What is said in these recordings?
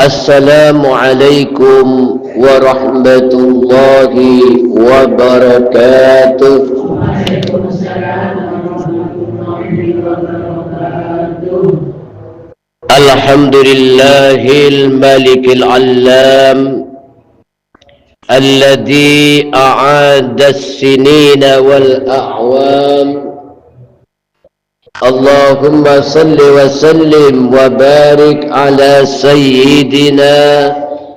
Assalamualaikum warahmatullahi wabarakatuh. Alhamdulillahil malikil allam alladhi a'ada as-sinina wal a'wam. Allahumma salli wa sallim wa barik ala sayyidina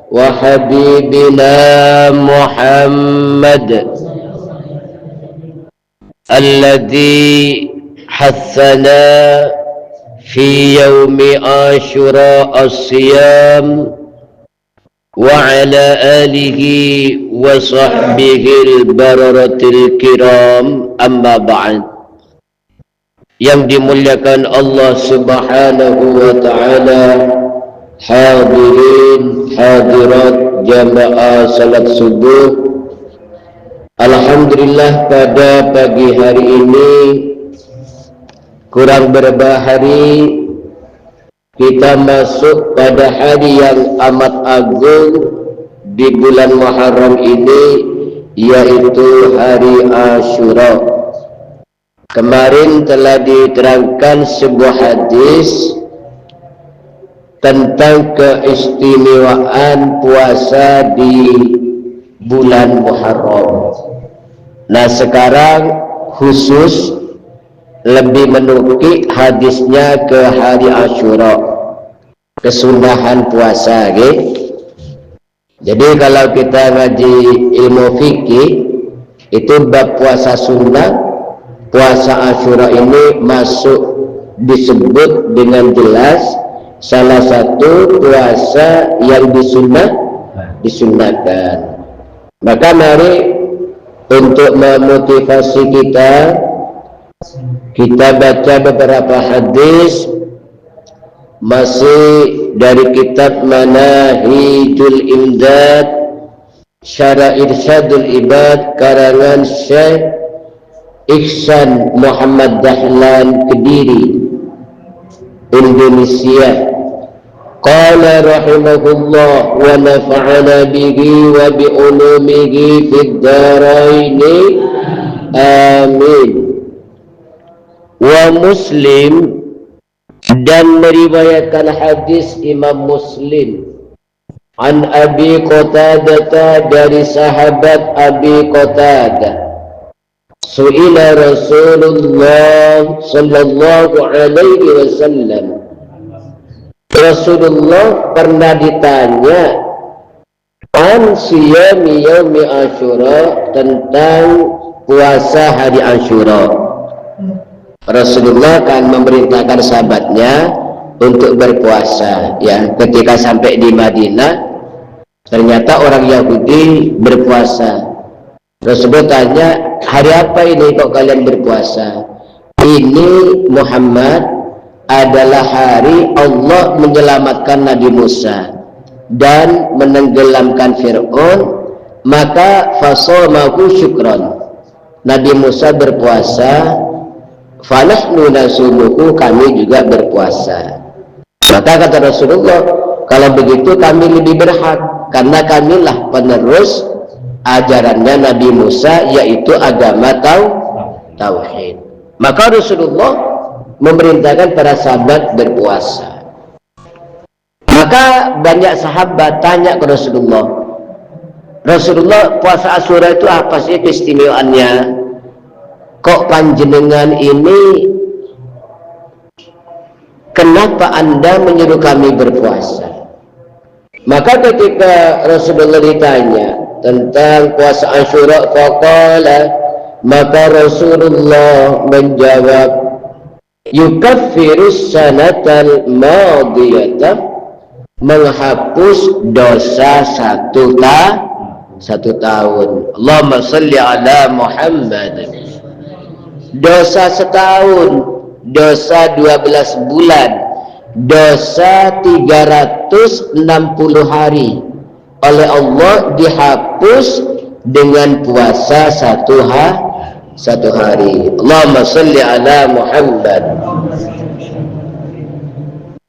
wa habibina Muhammad alladhi hathana fi yawmi Ashura as-siyam wa ala alihi wa sahbihi al-bararatil kiram, amma ba'd. Yang dimuliakan Allah Subhanahu wa ta'ala, hadirin hadirat jamaah salat subuh. Alhamdulillah, pada pagi hari ini kurang berapa hari kita masuk pada hari yang amat agung di bulan Muharram ini, yaitu hari Ashura. Kemarin telah diterangkan sebuah hadis tentang keistimewaan puasa di bulan Muharram. Nah, sekarang khusus lebih menukik hadisnya ke hari Ashura, kesunahan puasa, gitu. Jadi kalau kita ngaji ilmu fikih itu bab puasa sunnah, puasa Ashura ini masuk disebut dengan jelas salah satu puasa yang disunnahkan. Maka mari untuk memotivasi kita baca beberapa hadis masih dari kitab Manahijul Imdad Syara Irsyadul Ibad karangan Syekh Ihsan Muhammad Dahlan, Kediri, Indonesia. Qala rahimahullah wa nafa'ana bihi wa bi ulumihi fid dharaini amin. Wa Muslim, dan meriwayatkan hadis Imam Muslim an Abi Qatadah, dari sahabat Abi Qatadah, su'ila Rasulullah sallallahu alaihi wasallam, Rasulullah pernah ditanya an siyami yaumi Ashura, tentang puasa hari Ashura. Rasulullah kan memerintahkan sahabatnya untuk berpuasa, ya. Ketika sampai di Madinah ternyata orang Yahudi berpuasa. Rasulullah tanya, hari apa ini kok kalian berpuasa? Ini Muhammad adalah hari Allah menyelamatkan Nabi Musa dan menenggelamkan Fir'aun, maka fasamahu syukran. Nabi Musa berpuasa, fanahnu nasumuhu, kami juga berpuasa. Maka kata Rasulullah, kalau begitu kami lebih berhak, karena kamilah penerus ajarannya Nabi Musa, yaitu agama tauhid. Maka Rasulullah memerintahkan para sahabat berpuasa. Maka banyak sahabat tanya ke Rasulullah, Rasulullah, puasa Ashura itu apa sih keistimewaannya? Kok panjenengan ini, kenapa Anda menyuruh kami berpuasa? Maka ketika Rasulullah ditanya tentang puasa Ashura, faqala, maka Rasulullah menjawab, yukaffirus sanatal madiyata, menghapus dosa satu tahun. Allahumma salli ala Muhammad. Dosa setahun, dosa 12 bulan, dosa 360 hari oleh Allah dihapus dengan puasa satu hari. Allahumma salli ala Muhammad.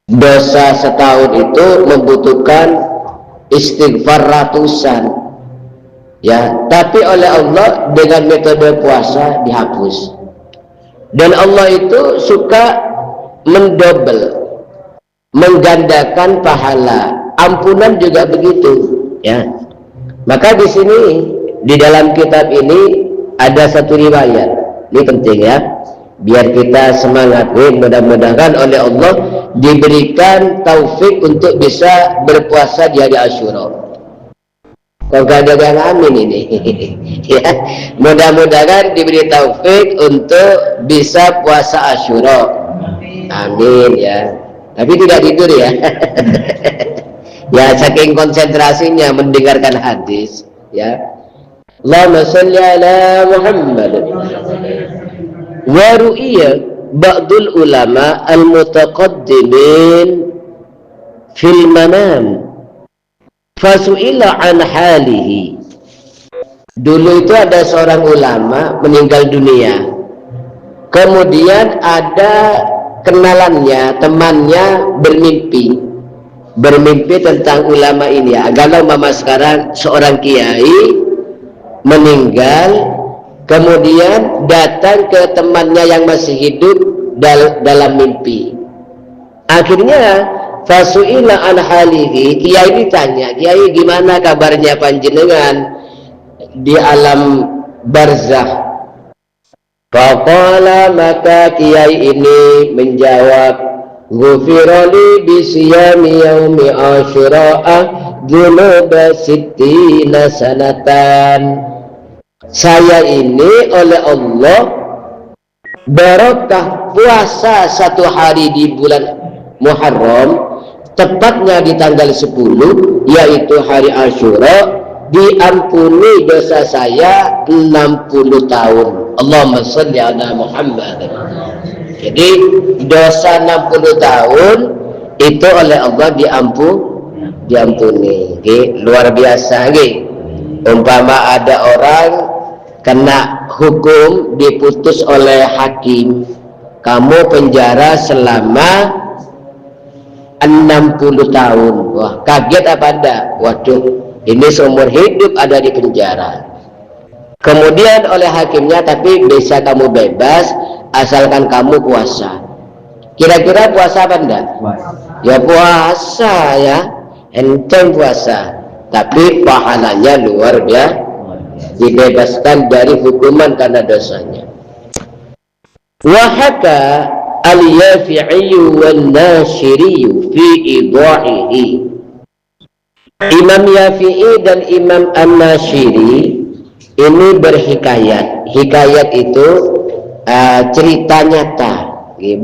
dosa setahun itu membutuhkan istighfar ratusan, ya, tapi oleh Allah dengan metode puasa dihapus. Dan Allah itu suka mendobel, menggandakan pahala. Ampunan juga begitu, ya. Maka di sini di dalam kitab ini ada satu riwayat. Ini penting, ya, biar kita semangat. Mudah-mudahan oleh Allah diberikan taufik untuk bisa berpuasa di hari Asyura. Kok gak ada yang amin ini? Ya, mudah-mudahan diberi taufik untuk bisa puasa Asyura. Amin, ya. Tapi tidak tidur, ya. Ya, saking konsentrasinya mendengarkan hadis, ya. Allahumma sholli ala Muhammad. Wa ru'iyya ba'dul ulama al-mutaqaddimin fil manam fasu'ila an halihi. Dulu itu ada seorang ulama meninggal dunia, kemudian ada kenalannya, temannya bermimpi tentang ulama ini, ya. Kalau mama sekarang seorang kiai meninggal, kemudian datang ke temannya yang masih hidup dalam mimpi. Akhirnya fasu'ila an halihi, kiai ditanya, kiai gimana kabarnya panjenengan di alam barzakh? Faqala, maka kiai ini menjawab, ghufirali bisiyami yaumi asyura'ah dhunuba sittina sanatan. Saya ini oleh Allah barokah puasa satu hari di bulan Muharram, tepatnya di tanggal 10, yaitu hari Asyura, diampuni dosa saya 60 tahun. Allahumma sholli ala Muhammad. Jadi dosa 60 tahun itu oleh Allah diampuni. Luar biasa. Umpama ada orang kena hukum diputus oleh hakim, kamu penjara selama 60 tahun. Wah, kaget apa enggak? Waduh, ini seumur hidup ada di penjara. Kemudian oleh hakimnya, tapi bisa kamu bebas asalkan kamu puasa. Kira-kira puasa apa enggak? Ya puasa, ya, enteng puasa, tapi pahalanya luar biasa, dibebaskan dari hukuman karena dosanya. Wahaka al-Yafi'i wan-Nashiri fi idha'ihi. Imam Yafi'i dan Imam An-Nashiri ini berhikayat. Hikayat itu cerita nyata,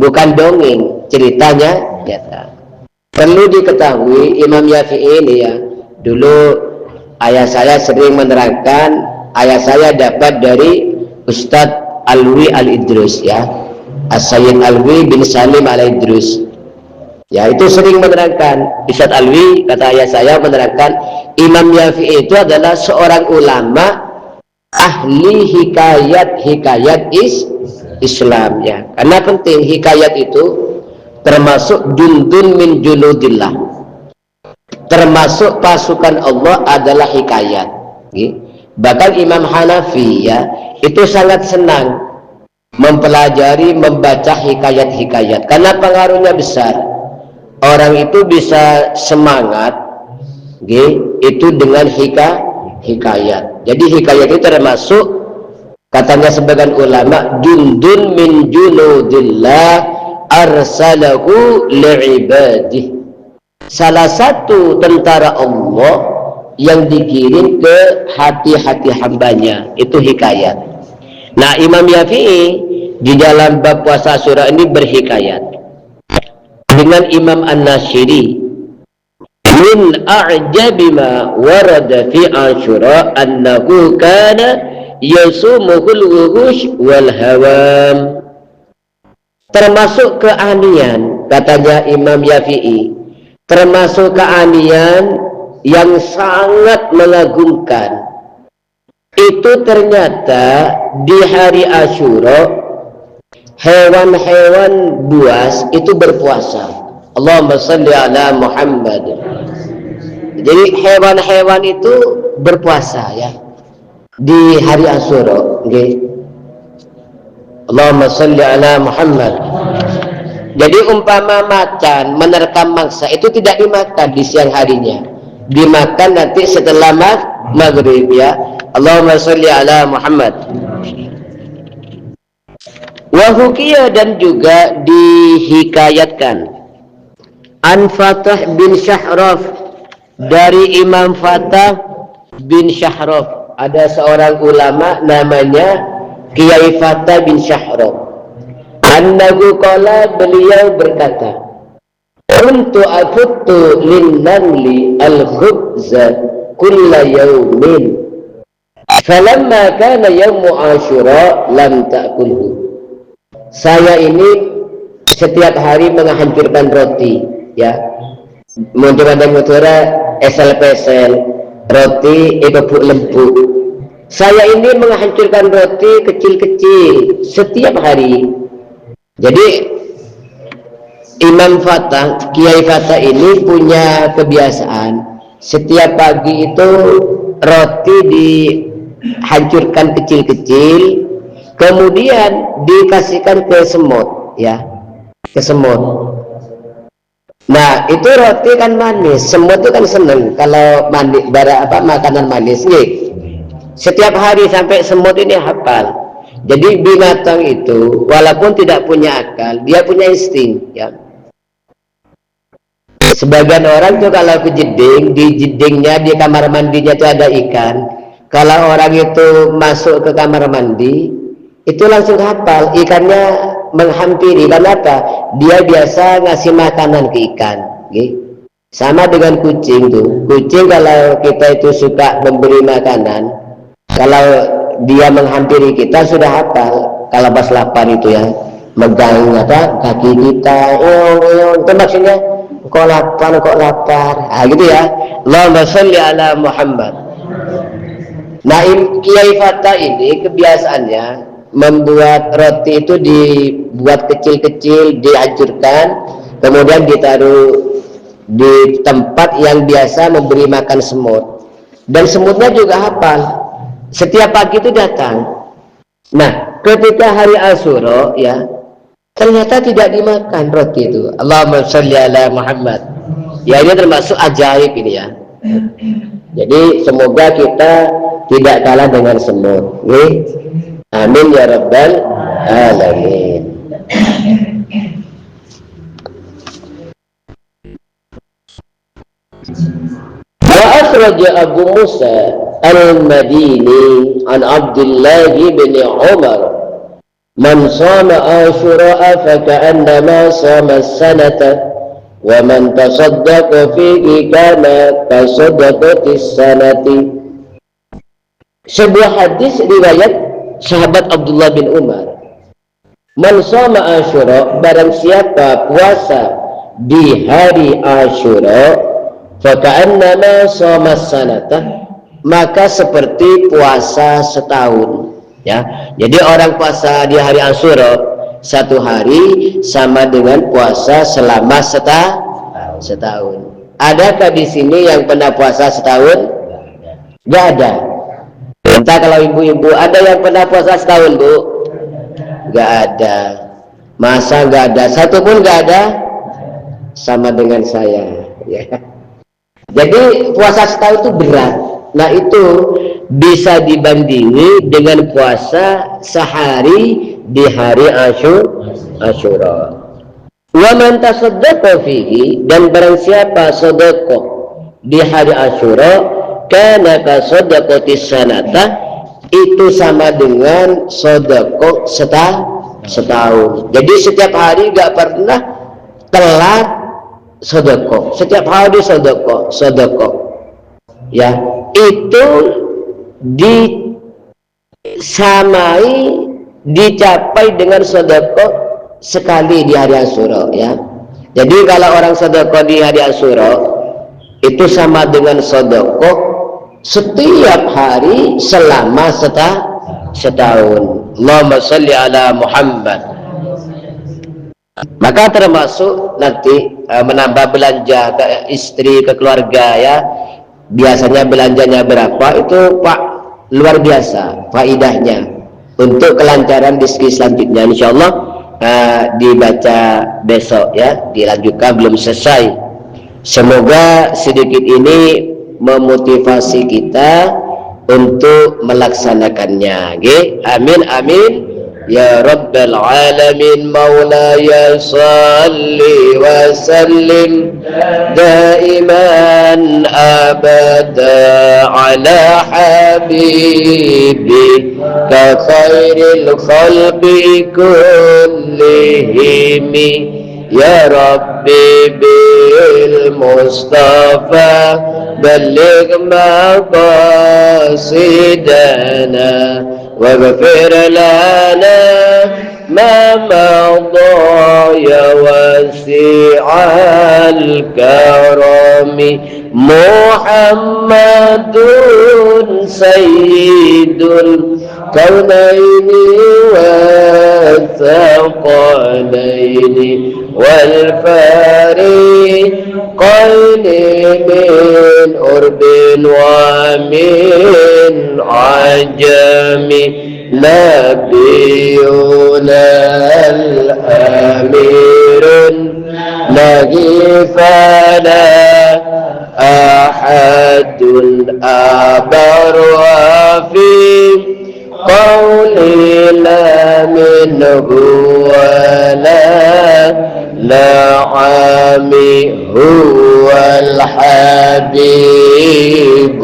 bukan dongeng, ceritanya nyata. Perlu diketahui Imam Yafi'i ini, ya, dulu ayah saya sering menerangkan, ayah saya dapat dari Ustadz Alwi Al-Idrus, ya, As-Sayyid Alwi bin Salim Al-Idrus, ya, itu sering menerangkan. Ustadz Alwi, kata ayah saya, menerangkan Imam Yafi'i itu adalah seorang ulama ahli hikayat Islam, ya. Karena penting, hikayat itu termasuk jundun min junudillah, termasuk pasukan Allah adalah hikayat. Bahkan Imam Hanafi, ya, itu sangat senang mempelajari, membaca hikayat-hikayat karena pengaruhnya besar. Orang itu bisa semangat, itu dengan hikayat. Jadi hikayat itu termasuk, katanya sebagian ulama, jundun min junudillah arsalahu li'ibadih, salah satu tentara Allah yang dikirim ke hati-hati hambanya, itu hikayat. Nah, Imam Yafi'i di dalam bab puasa Asyura ini berhikayat dengan Imam An-Nashiri. Min a'jabi ma warada fi Asyura annahu kana yasumuhul wuhush wal hawam. Termasuk keahlian, katanya Imam Yafi'i, termasuk keahlian yang sangat mengagumkan, itu ternyata di hari Asyura hewan-hewan buas itu berpuasa. Allahumma salli ala Muhammad. Jadi hewan-hewan itu berpuasa ya di hari Asyura, okay. Allahumma salli ala Muhammad. Jadi umpama macan menerkam mangsa itu tidak dimakan di siang harinya, dimakan nanti setelah maghrib ya. Allahumma salli ala Muhammad. Wahukiya, dan juga dihikayatkan an Fatah bin Syahraf, dari Imam Fatah bin Syahraf. Ada seorang ulama namanya Kiai Fatah bin Syahraf. Annahu qala, beliau berkata, kuntu afuttu lin-namli al-khubza kulla yawmin, falamma kana yawmu Asyura lam ta'kulhu. Saya ini setiap hari menghancurkan roti ya, mungkin ada motora esel-pesel roti lembut. Saya ini menghancurkan roti kecil-kecil setiap hari. Jadi Imam Fatah, Kiai Fatah ini punya kebiasaan setiap pagi itu roti dihancurkan kecil-kecil, kemudian dikasihkan ke semut ya, ke semut. Nah itu roti kan manis, semut itu kan seneng kalau manis, makanan manis nih. Setiap hari sampai semut ini hafal. Jadi binatang itu walaupun tidak punya akal, dia punya insting ya. Sebagian orang tuh kalau ke jeding, di jedingnya, di kamar mandinya itu ada ikan. Kalau orang itu masuk ke kamar mandi, itu langsung hafal, ikannya menghampiri. Kenapa? Dia biasa ngasih makanan ke ikan okay? Sama dengan kucing tuh. Kucing kalau kita itu suka memberi makanan, kalau dia menghampiri kita sudah hafal. Kalau pas lapar itu ya, megang kaki kita, itu maksudnya kok lapar, gitu ya. Allahumma sholli ala Muhammad. Nah Kiai Fatah ini kebiasaannya membuat roti itu dibuat kecil-kecil, dihancurkan, kemudian ditaruh di tempat yang biasa memberi makan semut, dan semutnya juga hafal. Setiap pagi itu datang. Nah, ketika hari Asyura ya, ternyata tidak dimakan roti itu. Allahumma sholli ala Muhammad. Ya ini termasuk ajaib ini ya. Jadi semoga kita tidak kalah dengan semut. Amin ya rabbal alamin. Wa akhraja Abu Musa al-Madini an Abdullah bin Umar, man shama Asyura faka'annama shama as-sanata, wa man tasaddaqa fihi kana tasaddaqatis sanati. Sebuah hadis riwayat sahabat Abdullah bin Umar, man shama Asyura, barang siapa puasa di hari Asyura, faka'annama shama as-sanata, maka seperti puasa setahun ya. Jadi orang puasa di hari Asyura satu hari sama dengan puasa selama setahun. Adakah di sini yang pernah puasa setahun? Gak ada. Entah kalau ibu-ibu ada yang pernah puasa setahun, Bu? Gak ada. Masa gak ada? Satu pun gak ada? Sama dengan saya ya. Jadi puasa setahun itu berat. Nah itu bisa dibandingi dengan puasa sehari di hari Asyura. Wa man tasaddaqa fihi, dan barang siapa sedekah di hari Asyura, kana ka sadaqatis sanata, itu sama dengan sedekah setahun. Jadi setiap hari gak pernah telat sedekah. Setiap hari sedekah ya, itu dicapai dengan sedekah sekali di hari Asyura ya. Jadi kalau orang sedekah di hari Asyura itu sama dengan sedekah setiap hari selama setahun. Allahumma sholli ala Muhammad. Maka termasuk nanti menambah belanja ke istri, ke keluarga ya. Biasanya belanjanya berapa itu Pak, luar biasa faidahnya untuk kelancaran diskusi selanjutnya. Insyaallah dibaca besok ya, dilanjutkan, belum selesai. Semoga sedikit ini memotivasi kita untuk melaksanakannya. Okay? Amin amin. Ya Rabbal Alamin, Maulaya salli wa sallim daiman abada ala habibi ka khairil khalqi kullihim. Ya Rabbi bil Mustafa balligh maqasidana واغفر لنا ما مضى يا واسع الكرم. محمد سيد الكونين والثقلين والفريقين من أرب ومن عجم. نبينا الأمير الذي فلا أحد أبر في قولي لا منه ولا نعمي هو الحبيب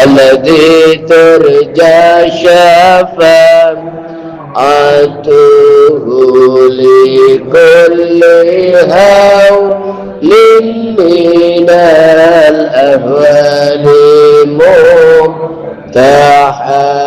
الذي ترجى شفاعته لكل هول من الأهوال ممتحن.